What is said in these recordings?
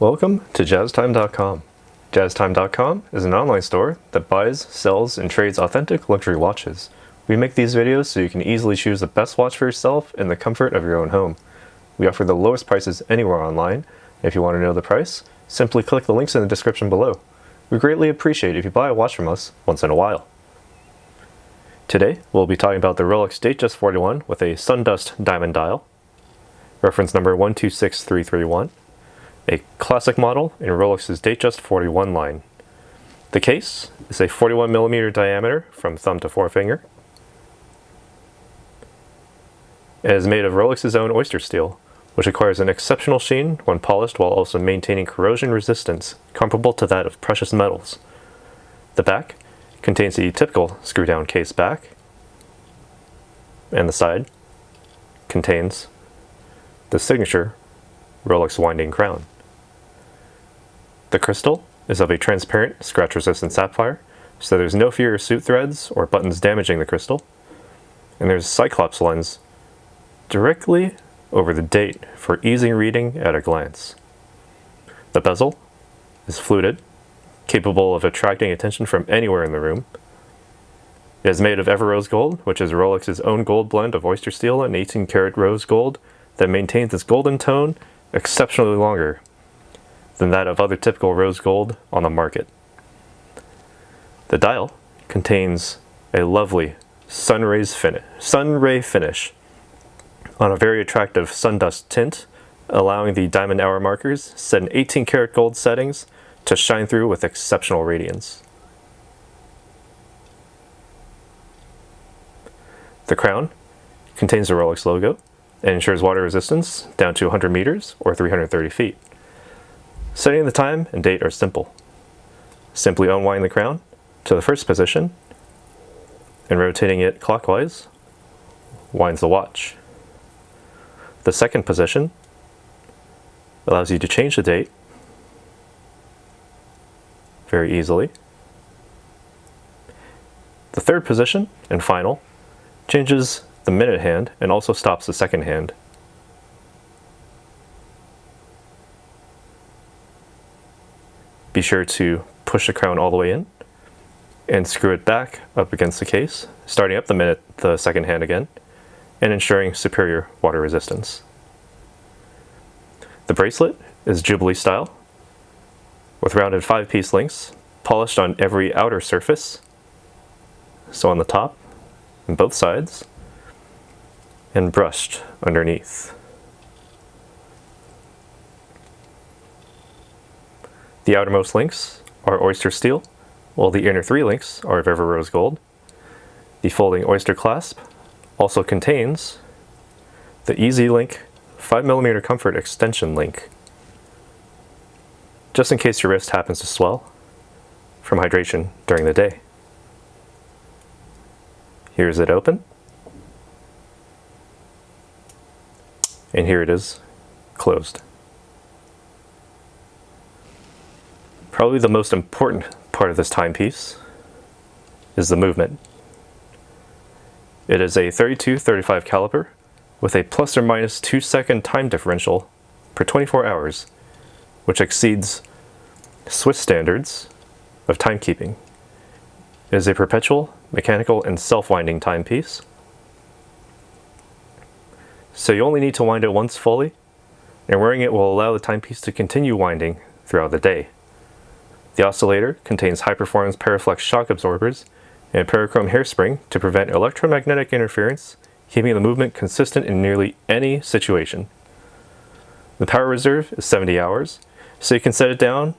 Welcome to JazzTime.com. JazzTime.com is an online store that buys, sells, and trades authentic luxury watches. We make these videos so you can easily choose the best watch for yourself in the comfort of your own home. We offer the lowest prices anywhere online. If you want to know the price, simply click the links in the description below. We greatly appreciate if you buy a watch from us once in a while. Today, we'll be talking about the Rolex Datejust 41 with a Sundust diamond dial, reference number 126331, a classic model in Rolex's Datejust 41 line. The case is a 41mm diameter from thumb to forefinger. It is made of Rolex's own oyster steel, which acquires an exceptional sheen when polished while also maintaining corrosion resistance comparable to that of precious metals. The back contains the typical screw-down case back, and the side contains the signature Rolex winding crown. The crystal is of a transparent, scratch-resistant sapphire, so there's no fear of suit threads or buttons damaging the crystal. And there's a Cyclops lens directly over the date for easy reading at a glance. The bezel is fluted, capable of attracting attention from anywhere in the room. It is made of ever rose gold, which is Rolex's own gold blend of oyster steel and 18-karat rose gold that maintains its golden tone exceptionally longer than that of other typical rose gold on the market. The dial contains a lovely sun ray finish on a very attractive Sundust tint, allowing the diamond hour markers set in 18-karat gold settings to shine through with exceptional radiance. The crown contains the Rolex logo and ensures water resistance down to 100 meters or 330 feet. Setting the time and date are simple. Simply unwind the crown to the first position and rotating it clockwise winds the watch. The second position allows you to change the date very easily. The third position and final changes the minute hand and also stops the second hand. Be sure to push the crown all the way in and screw it back up against the case, starting up the second hand again, and ensuring superior water resistance. The bracelet is Jubilee style, with rounded 5-piece links, polished on every outer surface, so on the top and both sides, and brushed underneath. The outermost links are oyster steel, while the inner 3 links are of ever rose gold. The folding oyster clasp also contains the Easy Link 5mm comfort extension link, just in case your wrist happens to swell from hydration during the day. Here's it open, and here it is closed. Probably the most important part of this timepiece is the movement. It is a 32-35 caliber with a plus or minus 2-second time differential per 24 hours, which exceeds Swiss standards of timekeeping. It is a perpetual, mechanical, and self-winding timepiece. So you only need to wind it once fully, and wearing it will allow the timepiece to continue winding throughout the day. The oscillator contains high-performance Paraflex shock absorbers and a parachrome hairspring to prevent electromagnetic interference, keeping the movement consistent in nearly any situation. The power reserve is 70 hours, so you can set it down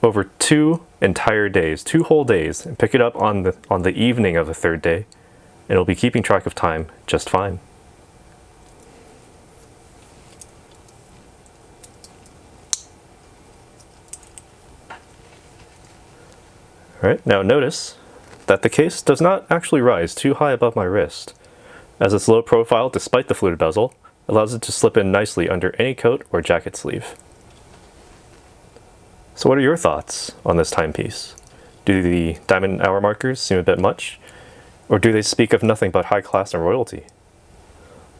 over 2 entire days, 2 whole days, and pick it up on the evening of the third day, and it'll be keeping track of time just fine. Alright, now notice that the case does not actually rise too high above my wrist, as its low profile, despite the fluted bezel, allows it to slip in nicely under any coat or jacket sleeve. So what are your thoughts on this timepiece? Do the diamond hour markers seem a bit much, or do they speak of nothing but high class and royalty?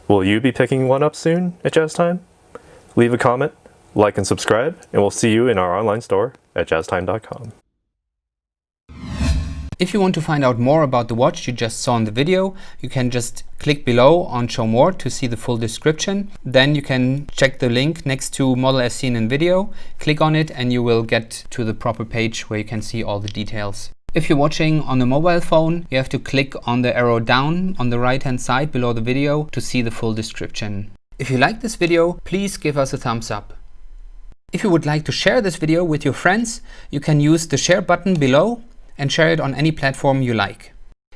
Will you be picking one up soon at Jazz Time? Leave a comment Like and subscribe, and we'll see you in our online store at jazztime.com. If you want to find out more about the watch you just saw in the video, you can just click below on Show More to see the full description. Then you can check the link next to Model as seen in video, click on it, and you will get to the proper page where you can see all the details. If you're watching on a mobile phone, you have to click on the arrow down on the right hand side below the video to see the full description. If you like this video, please give us a thumbs up. If you would like to share this video with your friends, you can use the share button below and share it on any platform you like.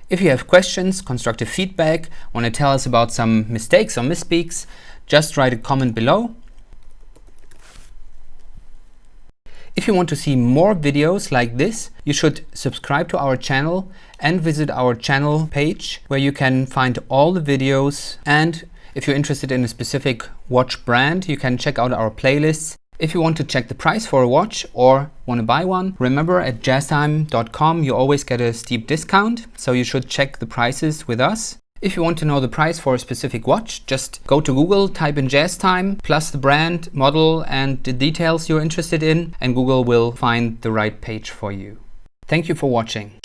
If you have questions, constructive feedback, want to tell us about some mistakes or misspeaks, just write a comment below. If you want to see more videos like this, you should subscribe to our channel and visit our channel page where you can find all the videos. And if you're interested in a specific watch brand, you can check out our playlists. If you want to check the price for a watch or want to buy one, remember at jazztime.com you always get a steep discount, so you should check the prices with us. If you want to know the price for a specific watch, just go to Google, type in JazzTime, plus the brand, model, and the details you're interested in, and Google will find the right page for you. Thank you for watching.